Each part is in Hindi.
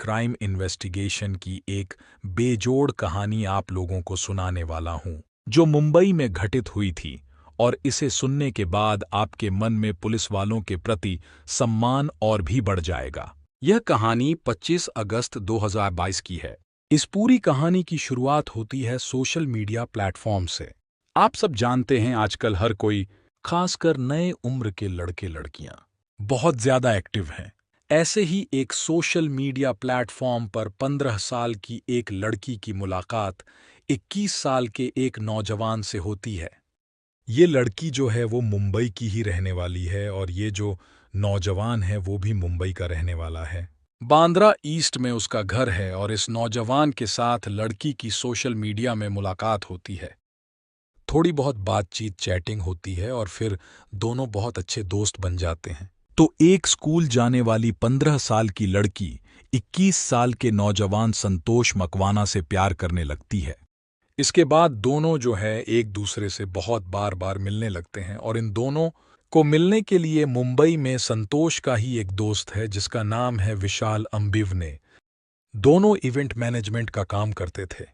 क्राइम इन्वेस्टिगेशन की एक बेजोड़ कहानी आप लोगों को सुनाने वाला हूं, जो मुंबई में घटित हुई थी। और इसे सुनने के बाद आपके मन में पुलिस वालों के प्रति सम्मान और भी बढ़ जाएगा। यह कहानी 25 अगस्त 2022 की है। इस पूरी कहानी की शुरुआत होती है सोशल मीडिया प्लेटफॉर्म से। आप सब जानते हैं आजकल हर कोई, खासकर नए उम्र के लड़के लड़कियां, बहुत ज्यादा एक्टिव हैं। ऐसे ही एक सोशल मीडिया प्लेटफॉर्म पर 15 साल की एक लड़की की मुलाकात 21 साल के एक नौजवान से होती है। ये लड़की जो है वो मुंबई की ही रहने वाली है और ये जो नौजवान है वो भी मुंबई का रहने वाला है। बांद्रा ईस्ट में उसका घर है और इस नौजवान के साथ लड़की की सोशल मीडिया में मुलाकात होती है। थोड़ी बहुत बातचीत, चैटिंग होती है और फिर दोनों बहुत अच्छे दोस्त बन जाते हैं। तो एक स्कूल जाने वाली 15 साल की लड़की 21 साल के नौजवान संतोष मकवाना से प्यार करने लगती है। इसके बाद दोनों जो है एक दूसरे से बहुत बार बार मिलने लगते हैं और इन दोनों को मिलने के लिए मुंबई में संतोष का ही एक दोस्त है जिसका नाम है विशाल अम्बिवने। दोनों इवेंट मैनेजमेंट का काम करते थे।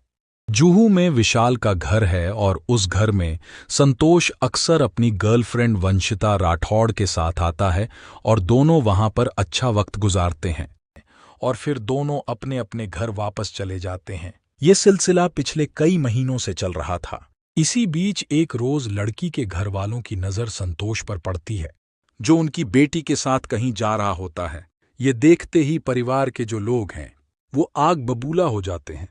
जुहू में विशाल का घर है और उस घर में संतोष अक्सर अपनी गर्लफ्रेंड वंशिता राठौड़ के साथ आता है और दोनों वहां पर अच्छा वक्त गुजारते हैं और फिर दोनों अपने अपने घर वापस चले जाते हैं। ये सिलसिला पिछले कई महीनों से चल रहा था। इसी बीच एक रोज लड़की के घर वालों की नजर संतोष पर पड़ती है, जो उनकी बेटी के साथ कहीं जा रहा होता है। ये देखते ही परिवार के जो लोग हैं वो आग बबूला हो जाते हैं।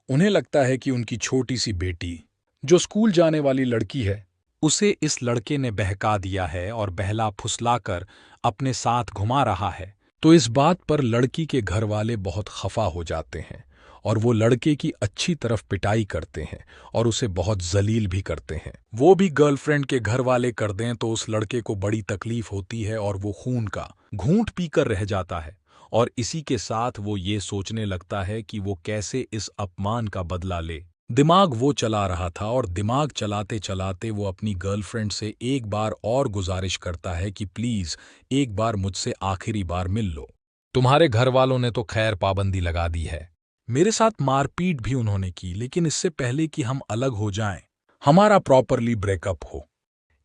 उन्हें लगता है कि उनकी छोटी सी बेटी, जो स्कूल जाने वाली लड़की है, उसे इस लड़के ने बहका दिया है और बहला फुसलाकर अपने साथ घुमा रहा है। तो इस बात पर लड़की के घर वाले बहुत खफा हो जाते हैं और वो लड़के की अच्छी तरफ पिटाई करते हैं और उसे बहुत जलील भी करते हैं। वो भी गर्लफ्रेंड के घर वाले कर दें तो उस लड़के को बड़ी तकलीफ होती है और वो खून का घूंट पीकर रह जाता है। और इसी के साथ वो ये सोचने लगता है कि वो कैसे इस अपमान का बदला ले। दिमाग वो चला रहा था और दिमाग चलाते चलाते वो अपनी गर्लफ्रेंड से एक बार और गुजारिश करता है कि प्लीज एक बार मुझसे आखिरी बार मिल लो। तुम्हारे घर वालों ने तो खैर पाबंदी लगा दी है, मेरे साथ मारपीट भी उन्होंने की, लेकिन इससे पहले कि हम अलग हो जाएं, हमारा प्रॉपरली ब्रेकअप हो,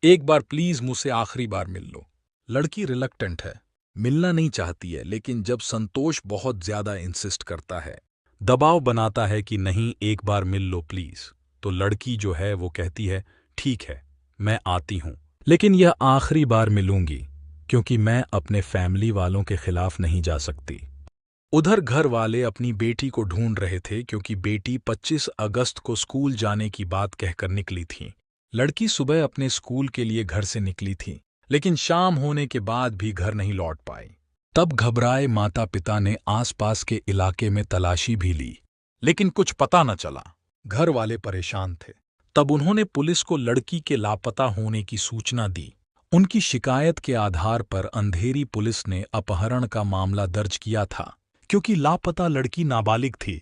एक बार प्लीज मुझसे आखिरी बार मिल लो। लड़की रिलक्टेंट है, मिलना नहीं चाहती है, लेकिन जब संतोष बहुत ज्यादा इंसिस्ट करता है, दबाव बनाता है कि नहीं एक बार मिल लो प्लीज, तो लड़की जो है वो कहती है ठीक है मैं आती हूं, लेकिन यह आखिरी बार मिलूंगी क्योंकि मैं अपने फैमिली वालों के खिलाफ नहीं जा सकती। उधर घर वाले अपनी बेटी को ढूंढ रहे थे क्योंकि बेटी 25 अगस्त को स्कूल जाने की बात कहकर निकली थी। लड़की सुबह अपने स्कूल के लिए घर से निकली थी, लेकिन शाम होने के बाद भी घर नहीं लौट पाई। तब घबराए माता पिता ने आसपास के इलाके में तलाशी भी ली, लेकिन कुछ पता न चला। घर वाले परेशान थे। तब उन्होंने पुलिस को लड़की के लापता होने की सूचना दी। उनकी शिकायत के आधार पर अंधेरी पुलिस ने अपहरण का मामला दर्ज किया था, क्योंकि लापता लड़की नाबालिग थी।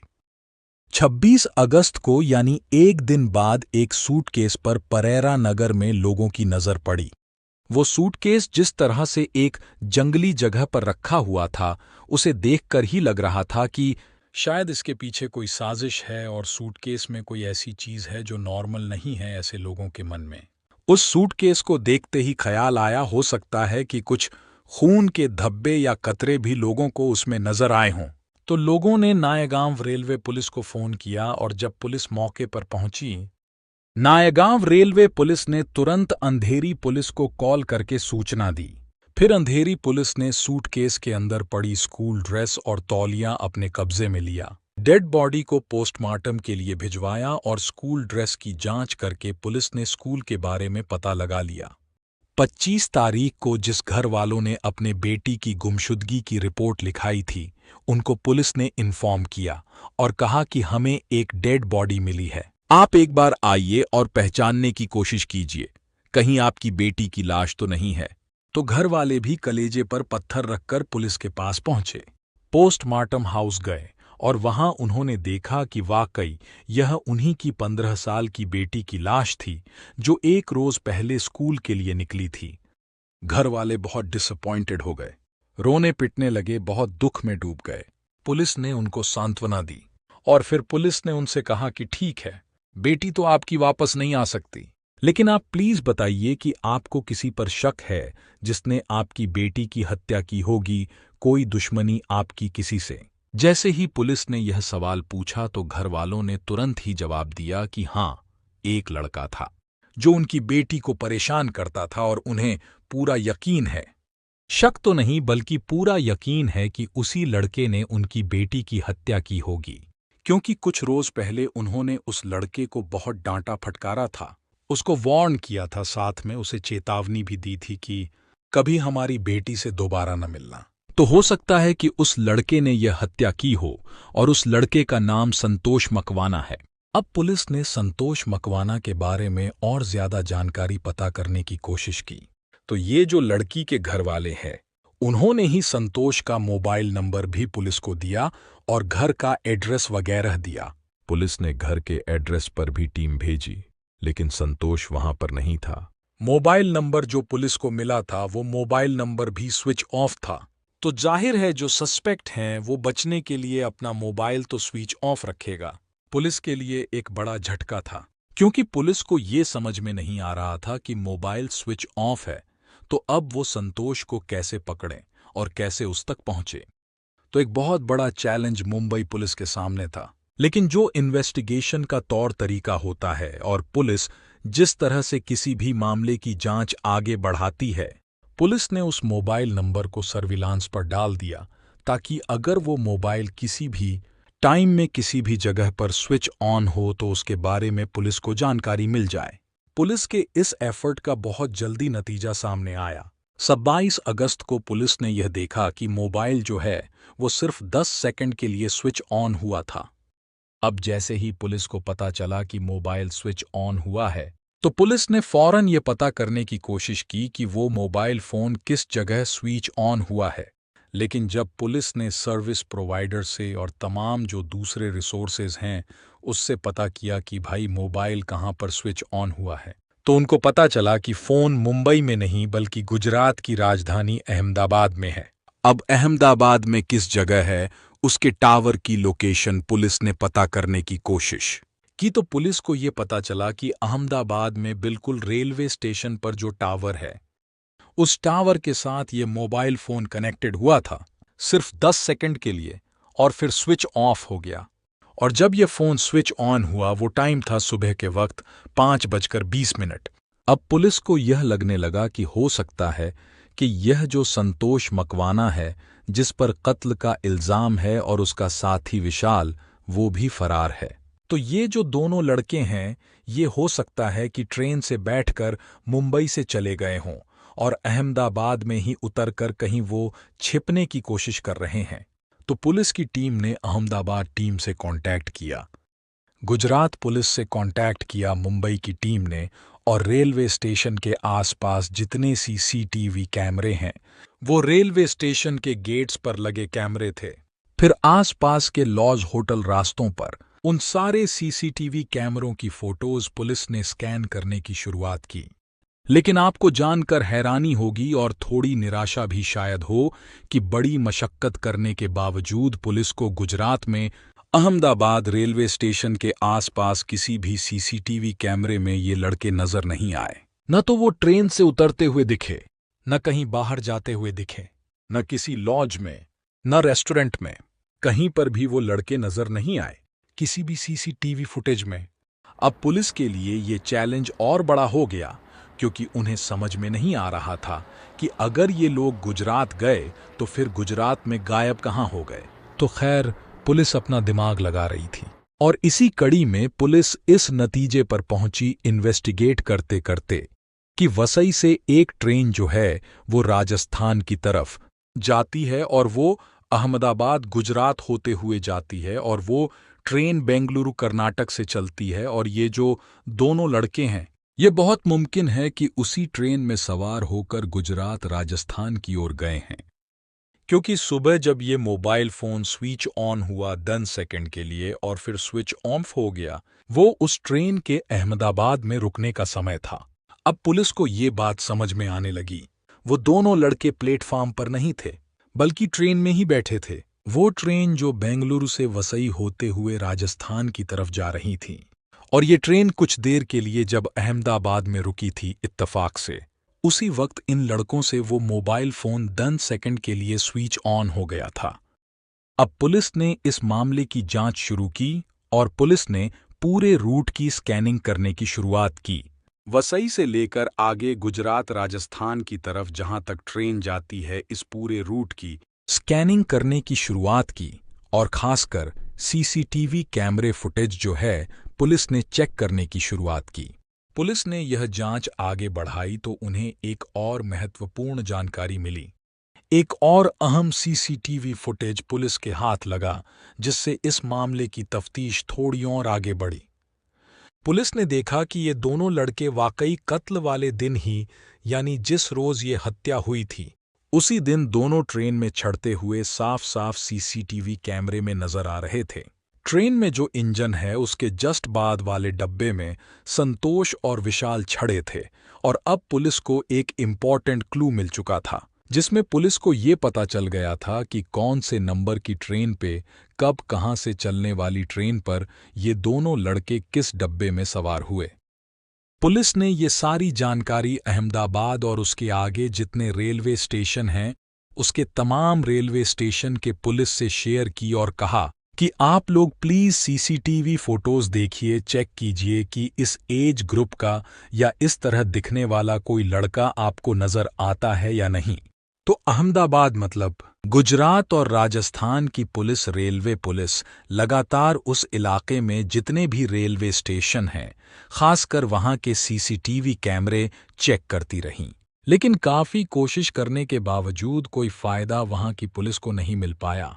26 अगस्त को यानी एक दिन बाद एक सूटकेस पर परेरा नगर में लोगों की नजर पड़ी। वो सूटकेस जिस तरह से एक जंगली जगह पर रखा हुआ था, उसे देखकर ही लग रहा था कि शायद इसके पीछे कोई साजिश है और सूटकेस में कोई ऐसी चीज है जो नॉर्मल नहीं है ऐसे लोगों के मन में। उस सूटकेस को देखते ही ख्याल आया हो सकता है कि कुछ खून के धब्बे या कतरे भी लोगों को उसमें नजर आए हों। तो लोगों ने नायगांव रेलवे पुलिस को फोन किया और जब पुलिस मौके पर पहुंची, नायगांव रेलवे पुलिस ने तुरंत अंधेरी पुलिस को कॉल करके सूचना दी। फिर अंधेरी पुलिस ने सूटकेस के अंदर पड़ी स्कूल ड्रेस और तौलिया अपने कब्जे में लिया। डेड बॉडी को पोस्टमार्टम के लिए भिजवाया और स्कूल ड्रेस की जांच करके पुलिस ने स्कूल के बारे में पता लगा लिया। 25 तारीख को जिस घर वालों ने अपने बेटी की गुमशुदगी की रिपोर्ट लिखाई थी, उनको पुलिस ने इन्फॉर्म किया और कहा कि हमें एक डेड बॉडी मिली है, आप एक बार आइए और पहचानने की कोशिश कीजिए, कहीं आपकी बेटी की लाश तो नहीं है। तो घर वाले भी कलेजे पर पत्थर रखकर पुलिस के पास पहुंचे। पोस्टमार्टम हाउस गए और वहां उन्होंने देखा कि वाकई यह उन्हीं की 15 साल की बेटी की लाश थी, जो एक रोज पहले स्कूल के लिए निकली थी। घर वाले बहुत डिसअपॉइंटेड हो गए, रोने पिटने लगे, बहुत दुख में डूब गए। पुलिस ने उनको सांत्वना दी और फिर पुलिस ने उनसे कहा कि ठीक है, बेटी तो आपकी वापस नहीं आ सकती, लेकिन आप प्लीज बताइए कि आपको किसी पर शक है जिसने आपकी बेटी की हत्या की होगी, कोई दुश्मनी आपकी किसी से। जैसे ही पुलिस ने यह सवाल पूछा तो घर वालों ने तुरंत ही जवाब दिया कि हाँ, एक लड़का था जो उनकी बेटी को परेशान करता था और उन्हें पूरा यकीन है, शक तो नहीं बल्कि पूरा यकीन है कि उसी लड़के ने उनकी बेटी की हत्या की होगी, क्योंकि कुछ रोज पहले उन्होंने उस लड़के को बहुत डांटा फटकारा था, उसको वार्न किया था, साथ में उसे चेतावनी भी दी थी कि कभी हमारी बेटी से दोबारा न मिलना। तो हो सकता है कि उस लड़के ने यह हत्या की हो और उस लड़के का नाम संतोष मकवाना है। अब पुलिस ने संतोष मकवाना के बारे में और ज्यादा जानकारी पता करने की कोशिश की, तो ये जो लड़की के घर वाले हैं उन्होंने ही संतोष का मोबाइल नंबर भी पुलिस को दिया और घर का एड्रेस वगैरह दिया। पुलिस ने घर के एड्रेस पर भी टीम भेजी, लेकिन संतोष वहां पर नहीं था। मोबाइल नंबर जो पुलिस को मिला था वो मोबाइल नंबर भी स्विच ऑफ था, तो जाहिर है जो सस्पेक्ट हैं वो बचने के लिए अपना मोबाइल तो स्विच ऑफ रखेगा। पुलिस के लिए एक बड़ा झटका था, क्योंकि पुलिस को ये समझ में नहीं आ रहा था कि मोबाइल स्विच ऑफ है, तो अब वो संतोष को कैसे पकड़ें और कैसे उस तक पहुंचे। तो एक बहुत बड़ा चैलेंज मुंबई पुलिस के सामने था। लेकिन जो इन्वेस्टिगेशन का तौर तरीका होता है और पुलिस जिस तरह से किसी भी मामले की जांच आगे बढ़ाती है, पुलिस ने उस मोबाइल नंबर को सर्विलांस पर डाल दिया ताकि अगर वो मोबाइल किसी भी टाइम में किसी भी जगह पर स्विच ऑन हो तो उसके बारे में पुलिस को जानकारी मिल जाए। पुलिस के इस एफर्ट का बहुत जल्दी नतीजा सामने आया। 22 अगस्त को पुलिस ने यह देखा कि मोबाइल जो है वो सिर्फ 10 सेकंड के लिए स्विच ऑन हुआ था। अब जैसे ही पुलिस को पता चला कि मोबाइल स्विच ऑन हुआ है, तो पुलिस ने फौरन ये पता करने की कोशिश की कि वो मोबाइल फोन किस जगह स्विच ऑन हुआ है। लेकिन जब पुलिस ने सर्विस प्रोवाइडर से और तमाम जो दूसरे रिसोर्सेज हैं उससे पता किया कि भाई मोबाइल कहाँ पर स्विच ऑन हुआ है, तो उनको पता चला कि फोन मुंबई में नहीं बल्कि गुजरात की राजधानी अहमदाबाद में है। अब अहमदाबाद में किस जगह है उसके टावर की लोकेशन पुलिस ने पता करने की कोशिश की, तो पुलिस को यह पता चला कि अहमदाबाद में बिल्कुल रेलवे स्टेशन पर जो टावर है उस टावर के साथ ये मोबाइल फोन कनेक्टेड हुआ था सिर्फ 10 सेकंड के लिए और फिर स्विच ऑफ हो गया। और जब यह फोन स्विच ऑन हुआ वो टाइम था सुबह के वक्त 5:20। अब पुलिस को यह लगने लगा कि हो सकता है कि यह जो संतोष मकवाना है जिस पर कत्ल का इल्जाम है और उसका साथी विशाल वो भी फरार है। तो ये जो दोनों लड़के हैं ये हो सकता है कि ट्रेन से बैठकर मुंबई से चले गए हों और अहमदाबाद में ही उतरकर कहीं वो छिपने की कोशिश कर रहे हैं। तो पुलिस की टीम ने अहमदाबाद टीम से कांटेक्ट किया, गुजरात पुलिस से कांटेक्ट किया मुंबई की टीम ने, और रेलवे स्टेशन के आसपास जितने सीसीटीवी कैमरे हैं वो रेलवे स्टेशन के गेट्स पर लगे कैमरे थे। फिर आसपास के लॉज होटल रास्तों पर उन सारे सीसीटीवी कैमरों की फोटोज पुलिस ने स्कैन करने की शुरुआत की। लेकिन आपको जानकर हैरानी होगी और थोड़ी निराशा भी शायद हो कि बड़ी मशक्कत करने के बावजूद पुलिस को गुजरात में अहमदाबाद रेलवे स्टेशन के आसपास किसी भी सीसीटीवी कैमरे में ये लड़के नजर नहीं आए। न तो वो ट्रेन से उतरते हुए दिखे, न कहीं बाहर जाते हुए दिखे, न किसी लॉज में, न रेस्टोरेंट में, कहीं पर भी वो लड़के नजर नहीं आए किसी भी सीसीटीवी फुटेज में। अब पुलिस के लिए ये चैलेंज और बड़ा हो गया क्योंकि उन्हें समझ में नहीं आ रहा था कि अगर ये लोग गुजरात गए तो फिर गुजरात में गायब कहाँ हो गए। तो खैर पुलिस अपना दिमाग लगा रही थी और इसी कड़ी में पुलिस इस नतीजे पर पहुंची इन्वेस्टिगेट करते करते कि वसई से एक ट्रेन जो है वो राजस्थान की तरफ जाती है और वो अहमदाबाद गुजरात होते हुए जाती है और वो ट्रेन बेंगलुरु कर्नाटक से चलती है। और ये जो दोनों लड़के हैं ये बहुत मुमकिन है कि उसी ट्रेन में सवार होकर गुजरात राजस्थान की ओर गए हैं, क्योंकि सुबह जब ये मोबाइल फोन स्विच ऑन हुआ 10 सेकंड के लिए और फिर स्विच ऑफ हो गया, वो उस ट्रेन के अहमदाबाद में रुकने का समय था। अब पुलिस को ये बात समझ में आने लगी, वो दोनों लड़के प्लेटफॉर्म पर नहीं थे बल्कि ट्रेन में ही बैठे थे वो ट्रेन जो बेंगलुरु से वसई होते हुए राजस्थान की तरफ जा रही थी। और ये ट्रेन कुछ देर के लिए जब अहमदाबाद में रुकी थी इत्तफाक से, उसी वक्त इन लड़कों से वो मोबाइल फोन 10 सेकंड के लिए स्विच ऑन हो गया था। अब पुलिस ने इस मामले की जांच शुरू की और पुलिस ने पूरे रूट की स्कैनिंग करने की शुरुआत की। वसई से लेकर आगे गुजरात राजस्थान की तरफ जहां तक ट्रेन जाती है, इस पूरे रूट की स्कैनिंग करने की शुरुआत की और खासकर सीसीटीवी कैमरे फुटेज जो है पुलिस ने चेक करने की शुरुआत की। पुलिस ने यह जांच आगे बढ़ाई तो उन्हें एक और महत्वपूर्ण जानकारी मिली। एक और अहम सीसीटीवी फुटेज पुलिस के हाथ लगा जिससे इस मामले की तफ्तीश थोड़ी और आगे बढ़ी। पुलिस ने देखा कि ये दोनों लड़के वाकई कत्ल वाले दिन ही, यानी जिस रोज ये हत्या हुई थी, उसी दिन दोनों ट्रेन में चढ़ते हुए साफ साफ सीसीटीवी कैमरे में नजर आ रहे थे। ट्रेन में जो इंजन है उसके जस्ट बाद वाले डब्बे में संतोष और विशाल छड़े थे और अब पुलिस को एक इम्पॉर्टेंट क्लू मिल चुका था जिसमें पुलिस को ये पता चल गया था कि कौन से नंबर की ट्रेन पे कब कहाँ से चलने वाली ट्रेन पर ये दोनों लड़के किस डब्बे में सवार हुए। पुलिस ने ये सारी जानकारी अहमदाबाद और उसके आगे जितने रेलवे स्टेशन हैं उसके तमाम रेलवे स्टेशन के पुलिस से शेयर की और कहा कि आप लोग प्लीज सीसीटीवी फोटोज देखिए, चेक कीजिए कि इस एज ग्रुप का या इस तरह दिखने वाला कोई लड़का आपको नजर आता है या नहीं। तो अहमदाबाद मतलब गुजरात और राजस्थान की पुलिस, रेलवे पुलिस लगातार उस इलाके में जितने भी रेलवे स्टेशन हैं खासकर वहां के सीसीटीवी कैमरे चेक करती रहीं। लेकिन काफी कोशिश करने के बावजूद कोई फायदा वहां की पुलिस को नहीं मिल पाया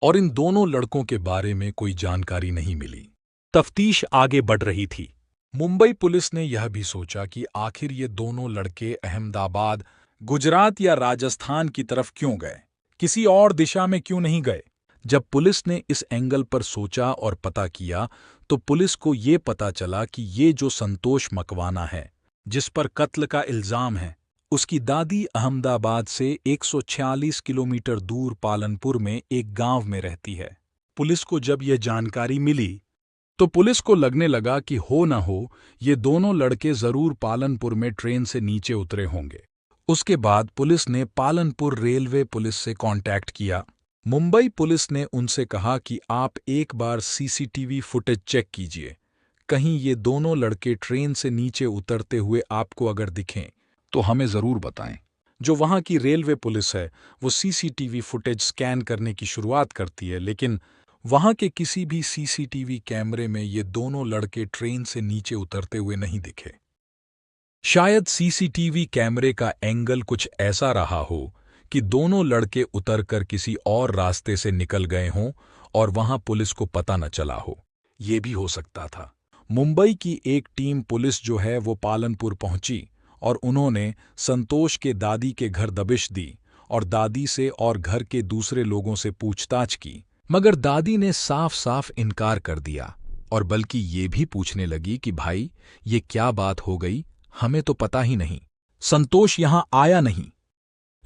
और इन दोनों लड़कों के बारे में कोई जानकारी नहीं मिली। तफ्तीश आगे बढ़ रही थी। मुंबई पुलिस ने यह भी सोचा कि आखिर ये दोनों लड़के अहमदाबाद, गुजरात या राजस्थान की तरफ क्यों गए, किसी और दिशा में क्यों नहीं गए। जब पुलिस ने इस एंगल पर सोचा और पता किया तो पुलिस को ये पता चला कि ये जो संतोष मकवाना है जिस पर कत्ल का इल्जाम है, उसकी दादी अहमदाबाद से 146 किलोमीटर दूर पालनपुर में एक गांव में रहती है। पुलिस को जब यह जानकारी मिली तो पुलिस को लगने लगा कि हो न हो ये दोनों लड़के जरूर पालनपुर में ट्रेन से नीचे उतरे होंगे। उसके बाद पुलिस ने पालनपुर रेलवे पुलिस से कांटेक्ट किया। मुंबई पुलिस ने उनसे कहा कि आप एक बार सीसीटीवी फुटेज चेक कीजिए, कहीं ये दोनों लड़के ट्रेन से नीचे उतरते हुए आपको अगर दिखें तो हमें जरूर बताएं। जो वहां की रेलवे पुलिस है वो सीसीटीवी फुटेज स्कैन करने की शुरुआत करती है, लेकिन वहां के किसी भी सीसीटीवी कैमरे में ये दोनों लड़के ट्रेन से नीचे उतरते हुए नहीं दिखे। शायद सीसीटीवी कैमरे का एंगल कुछ ऐसा रहा हो कि दोनों लड़के उतरकर किसी और रास्ते से निकल गए हों और वहां पुलिस को पता न चला हो। ये भी हो सकता था। मुंबई की एक टीम पुलिस जो है वो पालनपुर पहुंची और उन्होंने संतोष के दादी के घर दबिश दी और दादी से और घर के दूसरे लोगों से पूछताछ की, मगर दादी ने साफ साफ इनकार कर दिया और बल्कि ये भी पूछने लगी कि भाई ये क्या बात हो गई, हमें तो पता ही नहीं, संतोष यहां आया नहीं।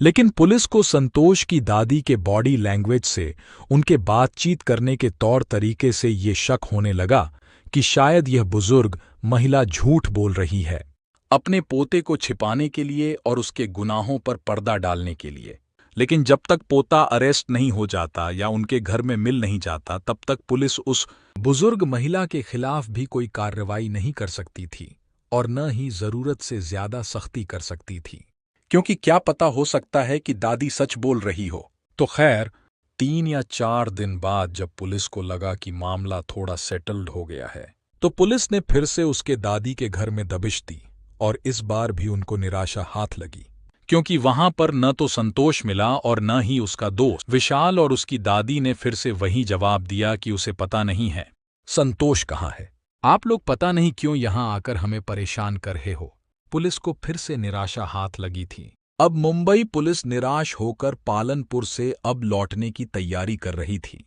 लेकिन पुलिस को संतोष की दादी के बॉडी लैंग्वेज से, उनके बातचीत करने के तौर तरीके से ये शक होने लगा कि शायद यह बुजुर्ग महिला झूठ बोल रही है, अपने पोते को छिपाने के लिए और उसके गुनाहों पर पर्दा डालने के लिए। लेकिन जब तक पोता अरेस्ट नहीं हो जाता या उनके घर में मिल नहीं जाता तब तक पुलिस उस बुजुर्ग महिला के खिलाफ भी कोई कार्रवाई नहीं कर सकती थी और न ही जरूरत से ज्यादा सख्ती कर सकती थी, क्योंकि क्या पता हो सकता है कि दादी सच बोल रही हो। तो खैर 3 या 4 दिन बाद जब पुलिस को लगा कि मामला थोड़ा सेटल्ड हो गया है तो पुलिस ने फिर से उसके दादी के घर में दबिश दी और इस बार भी उनको निराशा हाथ लगी, क्योंकि वहां पर न तो संतोष मिला और न ही उसका दोस्त विशाल, और उसकी दादी ने फिर से वही जवाब दिया कि उसे पता नहीं है संतोष कहाँ है। आप लोग पता नहीं क्यों यहां आकर हमें परेशान कर रहे हो। पुलिस को फिर से निराशा हाथ लगी थी। अब मुंबई पुलिस निराश होकर पालनपुर से अब लौटने की तैयारी कर रही थी।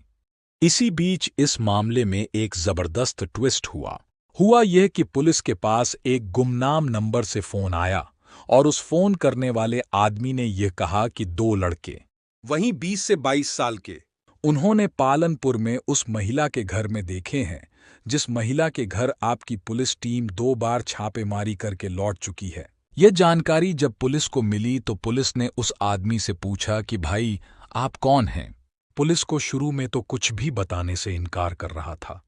इसी बीच इस मामले में एक जबरदस्त ट्विस्ट हुआ यह कि पुलिस के पास एक गुमनाम नंबर से फोन आया और उस फोन करने वाले आदमी ने यह कहा कि 2 लड़के, वहीं 20 से 22 साल के, उन्होंने पालनपुर में उस महिला के घर में देखे हैं जिस महिला के घर आपकी पुलिस टीम 2 बार छापेमारी करके लौट चुकी है। यह जानकारी जब पुलिस को मिली तो पुलिस ने उस आदमी से पूछा कि भाई आप कौन हैं। पुलिस को शुरू में तो कुछ भी बताने से इनकार कर रहा था,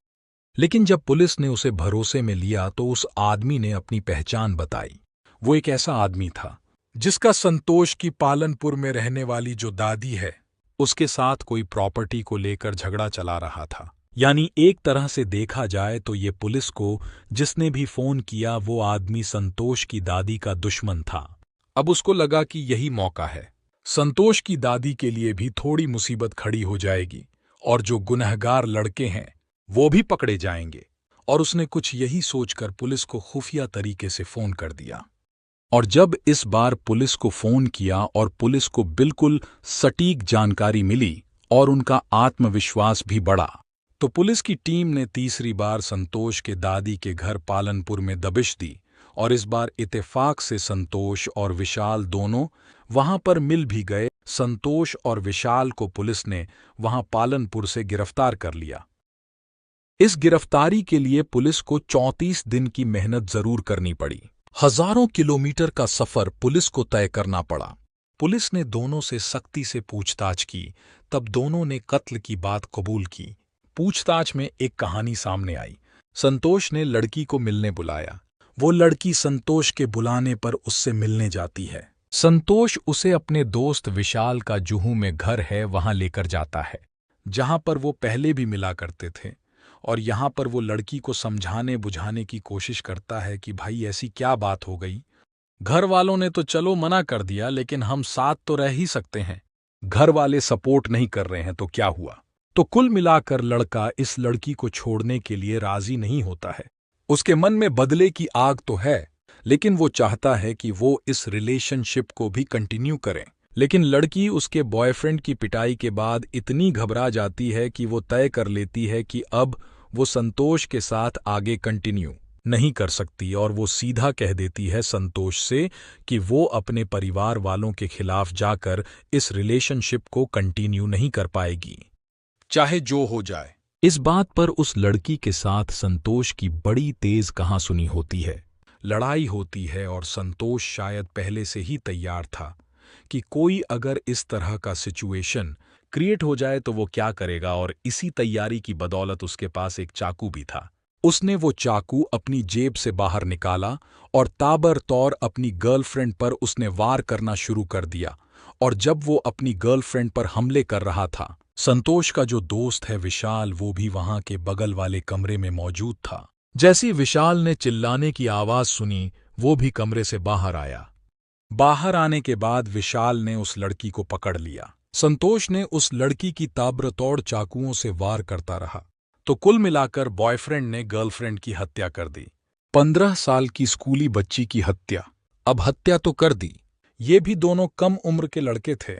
लेकिन जब पुलिस ने उसे भरोसे में लिया तो उस आदमी ने अपनी पहचान बताई। वो एक ऐसा आदमी था जिसका संतोष की पालनपुर में रहने वाली जो दादी है उसके साथ कोई प्रॉपर्टी को लेकर झगड़ा चला रहा था। यानी एक तरह से देखा जाए तो ये पुलिस को जिसने भी फोन किया वो आदमी संतोष की दादी का दुश्मन था। अब उसको लगा कि यही मौका है, संतोष की दादी के लिए भी थोड़ी मुसीबत खड़ी हो जाएगी और जो गुनहगार लड़के हैं वो भी पकड़े जाएंगे। और उसने कुछ यही सोचकर पुलिस को खुफिया तरीके से फोन कर दिया। और जब इस बार पुलिस को फोन किया और पुलिस को बिल्कुल सटीक जानकारी मिली और उनका आत्मविश्वास भी बढ़ा, तो पुलिस की टीम ने तीसरी बार संतोष के दादी के घर पालनपुर में दबिश दी और इस बार इत्तेफाक से संतोष और विशाल दोनों वहां पर मिल भी गए। संतोष और विशाल को पुलिस ने वहां पालनपुर से गिरफ्तार कर लिया। इस गिरफ्तारी के लिए पुलिस को 34 दिन की मेहनत जरूर करनी पड़ी। हजारों किलोमीटर का सफर पुलिस को तय करना पड़ा। पुलिस ने दोनों से सख्ती से पूछताछ की, तब दोनों ने कत्ल की बात कबूल की। पूछताछ में एक कहानी सामने आई। संतोष ने लड़की को मिलने बुलाया। वो लड़की संतोष के बुलाने पर उससे मिलने जाती है। संतोष उसे अपने दोस्त विशाल का जुहू में घर है वहां लेकर जाता है, जहां पर वो पहले भी मिला करते थे। और यहां पर वो लड़की को समझाने बुझाने की कोशिश करता है कि भाई ऐसी क्या बात हो गई, घर वालों ने तो चलो मना कर दिया लेकिन हम साथ तो रह ही सकते हैं, घर वाले सपोर्ट नहीं कर रहे हैं तो क्या हुआ। तो कुल मिलाकर लड़का इस लड़की को छोड़ने के लिए राजी नहीं होता है। उसके मन में बदले की आग तो है, लेकिन वो चाहता है कि वो इस रिलेशनशिप को भी कंटिन्यू करें। लेकिन लड़की उसके बॉयफ्रेंड की पिटाई के बाद इतनी घबरा जाती है कि वो तय कर लेती है कि अब वो संतोष के साथ आगे कंटिन्यू नहीं कर सकती और वो सीधा कह देती है संतोष से कि वो अपने परिवार वालों के खिलाफ जाकर इस रिलेशनशिप को कंटिन्यू नहीं कर पाएगी, चाहे जो हो जाए। इस बात पर उस लड़की के साथ संतोष की बड़ी तेज कहासुनी होती है, लड़ाई होती है और संतोष शायद पहले से ही तैयार था कि कोई अगर इस तरह का सिचुएशन क्रिएट हो जाए तो वो क्या करेगा। और इसी तैयारी की बदौलत उसके पास एक चाकू भी था। उसने वो चाकू अपनी जेब से बाहर निकाला और ताबड़तोड़ अपनी गर्लफ्रेंड पर उसने वार करना शुरू कर दिया। और जब वो अपनी गर्लफ्रेंड पर हमले कर रहा था, संतोष का जो दोस्त है विशाल वो भी वहां के बगल वाले कमरे में मौजूद था। जैसी विशाल ने चिल्लाने की आवाज सुनी वो भी कमरे से बाहर आया। बाहर आने के बाद विशाल ने उस लड़की को पकड़ लिया। संतोष ने उस लड़की की ताबड़तोड़ चाकुओं से वार करता रहा। तो कुल मिलाकर बॉयफ्रेंड ने गर्लफ्रेंड की हत्या कर दी। 15 साल की स्कूली बच्ची की हत्या। अब हत्या तो कर दी, ये भी दोनों कम उम्र के लड़के थे।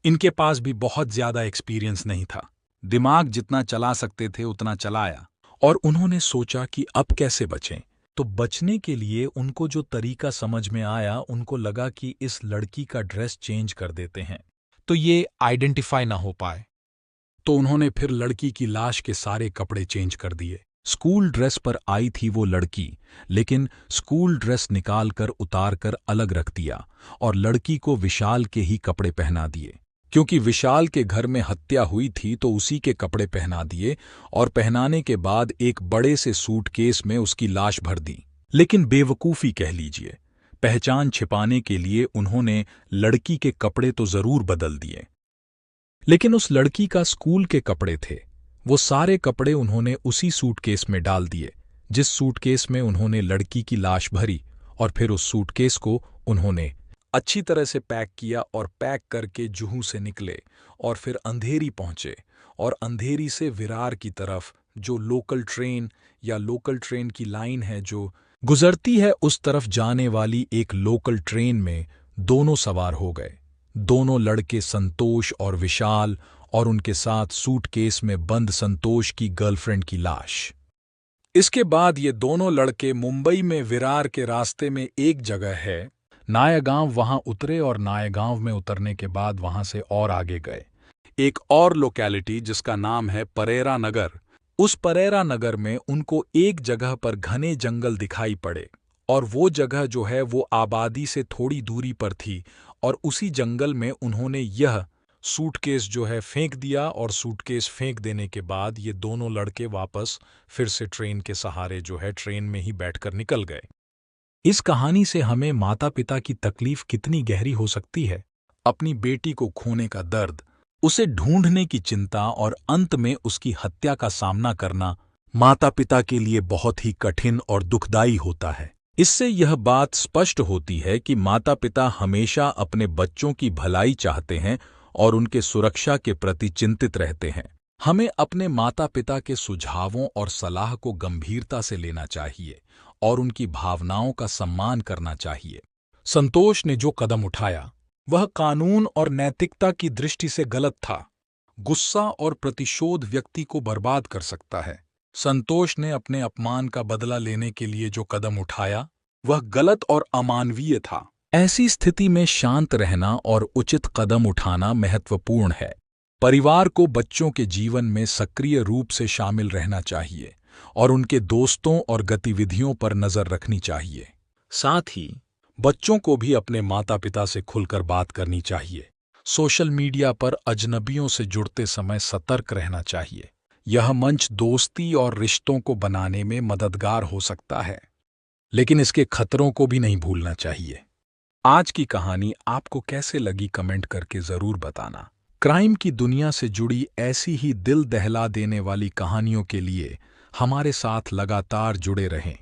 इनके पास भी बहुत ज्यादा एक्सपीरियंस नहीं था। दिमाग जितना चला सकते थे उतना चलाया और उन्होंने सोचा कि अब कैसे बचें। तो बचने के लिए उनको जो तरीका समझ में आया, उनको लगा कि इस लड़की का ड्रेस चेंज कर देते हैं तो ये आइडेंटिफाई ना हो पाए। तो उन्होंने फिर लड़की की लाश के सारे कपड़े चेंज कर दिए। स्कूल ड्रेस पर आई थी वो लड़की, लेकिन स्कूल ड्रेस निकालकर उतारकर अलग रख दिया और लड़की को विशाल के ही कपड़े पहना दिए। क्योंकि विशाल के घर में हत्या हुई थी तो उसी के कपड़े पहना दिए और पहनाने के बाद एक बड़े से सूटकेस में उसकी लाश भर दी। लेकिन बेवकूफ़ी कह लीजिए, पहचान छिपाने के लिए उन्होंने लड़की के कपड़े तो जरूर बदल दिए, लेकिन उस लड़की का स्कूल के कपड़े थे, वो सारे कपड़े उन्होंने उसी सूटकेस में डाल दिए जिस सूटकेस में उन्होंने लड़की की लाश भरी। और फिर उस सूटकेस को उन्होंने अच्छी तरह से पैक किया और पैक करके जुहू से निकले और फिर अंधेरी पहुंचे और अंधेरी से विरार की तरफ जो लोकल ट्रेन या लोकल ट्रेन की लाइन है जो गुजरती है उस तरफ जाने वाली एक लोकल ट्रेन में दोनों सवार हो गए। दोनों लड़के संतोष और विशाल और उनके साथ सूटकेस में बंद संतोष की गर्लफ्रेंड की लाश। इसके बाद ये दोनों लड़के मुंबई में विरार के रास्ते में एक जगह है नायागांव, वहां उतरे और नायागांव में उतरने के बाद वहां से और आगे गए। एक और लोकेलिटी जिसका नाम है परेरा नगर। उस परेरा नगर में उनको एक जगह पर घने जंगल दिखाई पड़े और वो जगह जो है वो आबादी से थोड़ी दूरी पर थी और उसी जंगल में उन्होंने यह सूटकेस जो है फेंक दिया और सूटकेस फेंक देने के बाद ये दोनों लड़के वापस फिर से ट्रेन के सहारे जो है ट्रेन में ही बैठकर निकल गए। इस कहानी से हमें माता पिता की तकलीफ कितनी गहरी हो सकती है, अपनी बेटी को खोने का दर्द, उसे ढूंढने की चिंता और अंत में उसकी हत्या का सामना करना माता पिता के लिए बहुत ही कठिन और दुखदायी होता है। इससे यह बात स्पष्ट होती है कि माता पिता हमेशा अपने बच्चों की भलाई चाहते हैं और उनके सुरक्षा के प्रति चिंतित रहते हैं। हमें अपने माता पिता के सुझावों और सलाह को गंभीरता से लेना चाहिए और उनकी भावनाओं का सम्मान करना चाहिए। संतोष ने जो कदम उठाया वह कानून और नैतिकता की दृष्टि से गलत था। गुस्सा और प्रतिशोध व्यक्ति को बर्बाद कर सकता है। संतोष ने अपने अपमान का बदला लेने के लिए जो कदम उठाया वह गलत और अमानवीय था। ऐसी स्थिति में शांत रहना और उचित कदम उठाना महत्वपूर्ण है। परिवार को बच्चों के जीवन में सक्रिय रूप से शामिल रहना चाहिए और उनके दोस्तों और गतिविधियों पर नजर रखनी चाहिए। साथ ही बच्चों को भी अपने माता पिता से खुलकर बात करनी चाहिए। सोशल मीडिया पर अजनबियों से जुड़ते समय सतर्क रहना चाहिए। यह मंच दोस्ती और रिश्तों को बनाने में मददगार हो सकता है, लेकिन इसके खतरों को भी नहीं भूलना चाहिए। आज की कहानी आपको कैसे लगी कमेंट करके जरूर बताना। क्राइम की दुनिया से जुड़ी ऐसी ही दिल दहला देने वाली कहानियों के लिए हमारे साथ लगातार जुड़े रहें।